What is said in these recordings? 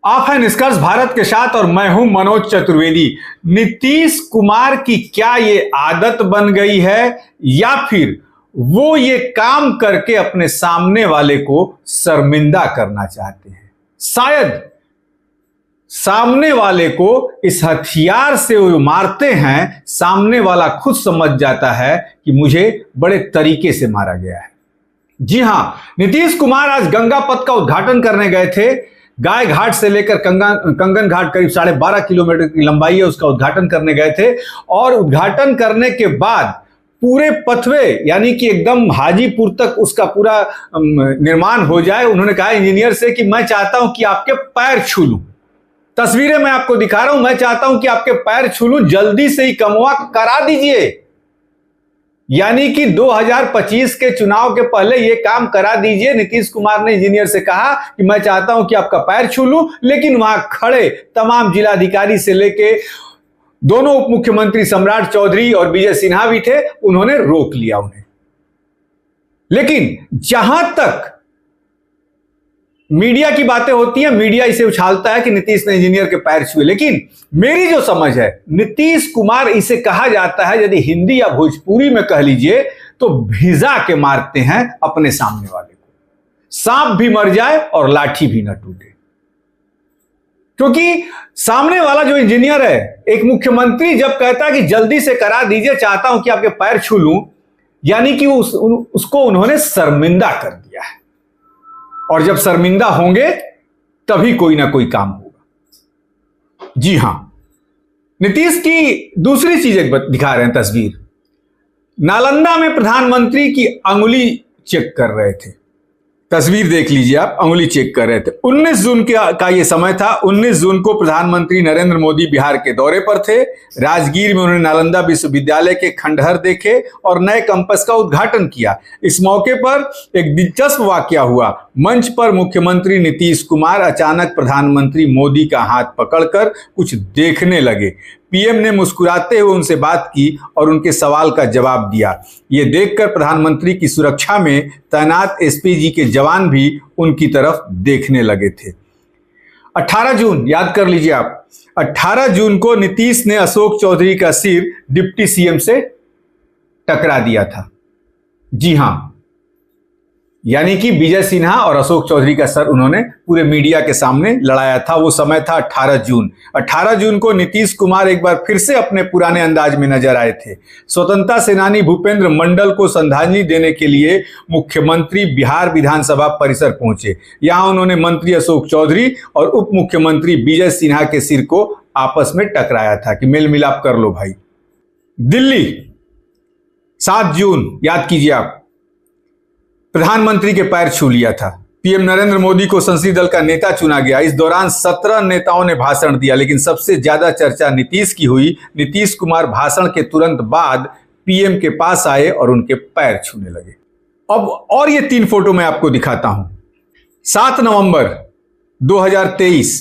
आप हैं निष्कर्ष भारत के साथ और मैं हूं मनोज चतुर्वेदी। नीतीश कुमार की क्या ये आदत बन गई है या फिर वो ये काम करके अपने सामने वाले को शर्मिंदा करना चाहते हैं? शायद सामने वाले को इस हथियार से वो मारते हैं, सामने वाला खुद समझ जाता है कि मुझे बड़े तरीके से मारा गया है। जी हां, नीतीश कुमार आज गंगा पथ का उद्घाटन करने गए थे। गाय घाट से लेकर कंगन घाट करीब 12.5 किलोमीटर की लंबाई है, उसका उद्घाटन करने गए थे। और उद्घाटन करने के बाद पूरे पथवे यानी कि एकदम हाजीपुर तक उसका पूरा निर्माण हो जाए, उन्होंने कहा इंजीनियर से कि मैं चाहता हूं कि आपके पैर छू लूं। तस्वीरें मैं आपको दिखा रहा हूं, मैं चाहता हूं कि आपके पैर छू लूं, जल्दी से ही कमवा करा दीजिए। यानी कि 2025 के चुनाव के पहले यह काम करा दीजिए। नीतीश कुमार ने इंजीनियर से कहा कि मैं चाहता हूं कि आपका पैर छू लूं, लेकिन वहां खड़े तमाम जिलाधिकारी से लेके दोनों उप मुख्यमंत्री सम्राट चौधरी और विजय सिन्हा भी थे, उन्होंने रोक लिया उन्हें। लेकिन जहां तक मीडिया की बातें होती हैं, मीडिया इसे उछालता है कि नीतीश ने इंजीनियर के पैर छुए। लेकिन मेरी जो समझ है, नीतीश कुमार इसे कहा जाता है, यदि हिंदी या भोजपुरी में कह लीजिए तो भिजा के मारते हैं अपने सामने वाले को। सांप भी मर जाए और लाठी भी न टूटे। क्योंकि सामने वाला जो इंजीनियर है, एक मुख्यमंत्री जब कहता है कि जल्दी से करा दीजिए, चाहता हूं कि आपके पैर छू लूं, यानी कि उसको उन्होंने शर्मिंदा कर दिया है। और जब शर्मिंदा होंगे तभी कोई ना कोई काम होगा। जी हां, नीतीश की दूसरी चीज एक दिखा रहे हैं तस्वीर। नालंदा में प्रधानमंत्री की अंगुली चेक कर रहे थे। तस्वीर देख लीजिए आप, अंगुली चेक कर रहे थे। 19 जून का यह समय था। 19 जून को प्रधानमंत्री नरेंद्र मोदी बिहार के दौरे पर थे। राजगीर में उन्होंने नालंदा विश्वविद्यालय के खंडहर देखे और नए कैंपस का उद्घाटन किया। इस मौके पर एक दिलचस्प वाकया हुआ। मंच पर मुख्यमंत्री नीतीश कुमार अचानक प्रधानमंत्री मोदी का हाथ पकड़कर कुछ देखने लगे। पीएम ने मुस्कुराते हुए उनसे बात की और उनके सवाल का जवाब दिया। ये देखकर प्रधानमंत्री की सुरक्षा में तैनात एसपीजी के जवान भी उनकी तरफ देखने लगे थे। 18 जून याद कर लीजिए आप, 18 जून को नीतीश ने अशोक चौधरी का सिर डिप्टी सीएम से टकरा दिया था। जी हां, यानी कि विजय सिन्हा और अशोक चौधरी का सर उन्होंने पूरे मीडिया के सामने लड़ाया था। वो समय था 18 जून। 18 जून को नीतीश कुमार एक बार फिर से अपने पुराने अंदाज में नजर आए थे। स्वतंत्रता सेनानी भूपेंद्र मंडल को श्रद्धांजलि देने के लिए मुख्यमंत्री बिहार विधानसभा परिसर पहुंचे। यहां उन्होंने मंत्री अशोक चौधरी और उप मुख्यमंत्री विजय सिन्हा के सिर को आपस में टकराया था कि मेल मिलाप कर लो भाई। दिल्ली 7 जून याद कीजिए आप, प्रधानमंत्री के पैर छू लिया था। पीएम नरेंद्र मोदी को संसदीय दल का नेता चुना गया। इस दौरान 17 नेताओं ने भाषण दिया, लेकिन सबसे ज्यादा चर्चा नीतीश की हुई। नीतीश कुमार भाषण के तुरंत बाद पीएम के पास आए और उनके पैर छूने लगे। अब और ये 3 फोटो मैं आपको दिखाता हूं। 7 नवंबर 2023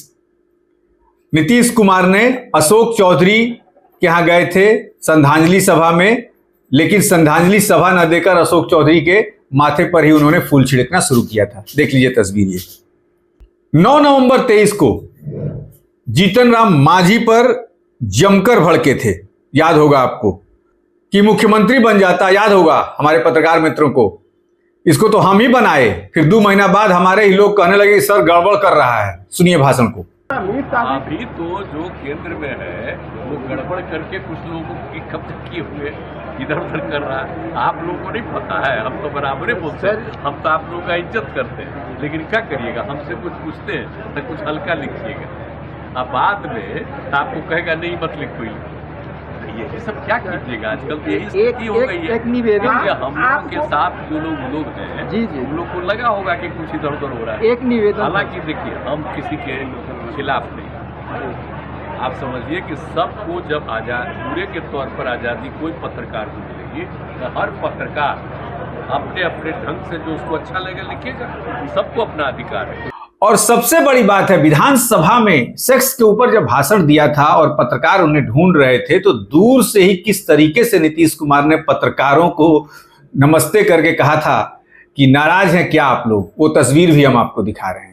नीतीश कुमार ने अशोक चौधरी के यहां गए थे श्रद्धांजलि सभा में, लेकिन श्रद्धांजलि सभा न देकर अशोक चौधरी के माथे पर ही उन्होंने फूल छिड़कना शुरू किया था। देख लीजिए तस्वीर ये। 9 नवंबर 23 को जीतन राम मांझी पर जमकर भड़के थे। याद होगा आपको कि मुख्यमंत्री बन जाता, याद होगा हमारे पत्रकार मित्रों को। इसको तो हम ही बनाए, फिर 2 महीना बाद हमारे ही लोग कहने लगे सर गड़बड़ कर रहा है। सुनिए भाषण को। अभी तो जो केंद्र में है वो गड़बड़ करके कुछ लोगों की कब तक किए हुए इधर उधर कर रहा है। आप लोगों को नहीं पता है, हम तो बराबर ही बोलते हैं, हम तो आप लोगों का इज्जत करते हैं। लेकिन क्या करिएगा, हमसे कुछ पूछते हैं तो कुछ हल्का लिखिएगा। अब बाद में तो आपको कहेगा नहीं मत लिख कोई। ये सब क्या कीजिएगा, आजकल तो यही स्थिति हो गई है। हम लोगों के साथ जो लोग हैं उन लोग को लगा होगा कि कुछ इधर उधर हो रहा है। एक निवेदन, हालांकि देखिए हम किसी के खिलाफ नहीं, आप समझिए कि सबको जब पूरे के तौर पर आज़ादी कोई पत्रकार को मिलेगी तो हर पत्रकार अपने अपने ढंग से जो उसको अच्छा लगेगा लिखेगा। सबको अपना अधिकार है। और सबसे बड़ी बात है, विधानसभा में सेक्स के ऊपर जब भाषण दिया था और पत्रकार उन्हें ढूंढ रहे थे, तो दूर से ही किस तरीके से नीतीश कुमार ने पत्रकारों को नमस्ते करके कहा था कि नाराज हैं क्या आप लोग। वो तस्वीर भी हम आपको दिखा रहे हैं।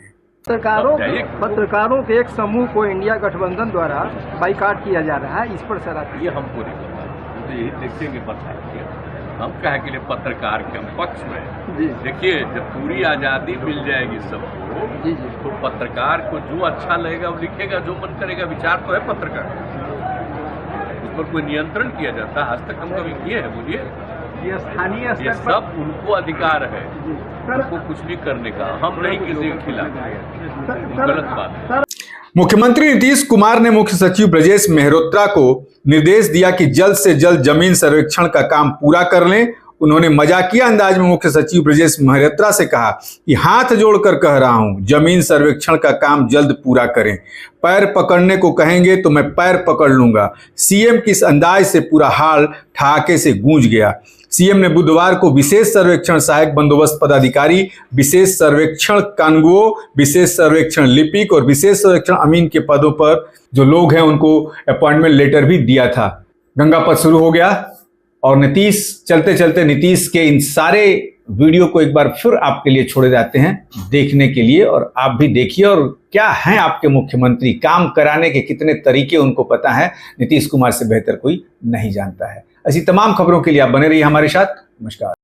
पत्रकारों के एक समूह को इंडिया गठबंधन द्वारा बाइकाट किया जा रहा है, इस पर सर आप ये हमको नहीं पता, तो यही देखेंगे बताएंगे। हम कहे के लिए पत्रकार के पक्ष में देखिए, जब पूरी आज़ादी मिल जाएगी सबको तो पत्रकार को जो अच्छा लगेगा वो लिखेगा, जो मन करेगा। विचार तो है पत्रकार, उस पर कोई नियंत्रण किया जाता है? आज तक हम कभी किए हैं? बोलिए। ये स्थानीय ये सब उनको अधिकार है, उनको कुछ भी करने का। हम नहीं किसी के खिलाफ, गलत बात है। मुख्यमंत्री नीतीश कुमार ने मुख्य सचिव ब्रजेश मेहरोत्रा को निर्देश दिया कि जल्द से जल्द जमीन सर्वेक्षण का काम पूरा कर लें। उन्होंने मजाकिया अंदाज में मुख्य सचिव ब्रजेश मेहरोत्रा से कहा कि हाथ जोड़कर कह रहा हूं, जमीन सर्वेक्षण का काम जल्द पूरा करें। पैर पकड़ने को कहेंगे तो मैं पैर पकड़ लूंगा। सीएम किस अंदाज से पूरा हाल ठहाके से गूंज गया। सीएम ने बुधवार को विशेष सर्वेक्षण सहायक बंदोबस्त पदाधिकारी, विशेष सर्वेक्षण कानूनगो, विशेष सर्वेक्षण लिपिक और विशेष सर्वेक्षण अमीन के पदों पर जो लोग हैं उनको अपॉइंटमेंट लेटर भी दिया था। गंगापथ शुरू हो गया और नीतीश चलते चलते नीतीश के इन सारे वीडियो को एक बार फिर आपके लिए छोड़े जाते हैं देखने के लिए, और आप भी देखिए। और क्या हैं आपके मुख्यमंत्री, काम कराने के कितने तरीके उनको पता है, नीतीश कुमार से बेहतर कोई नहीं जानता है। ऐसी तमाम खबरों के लिए आप बने रहिए हमारे साथ। नमस्कार।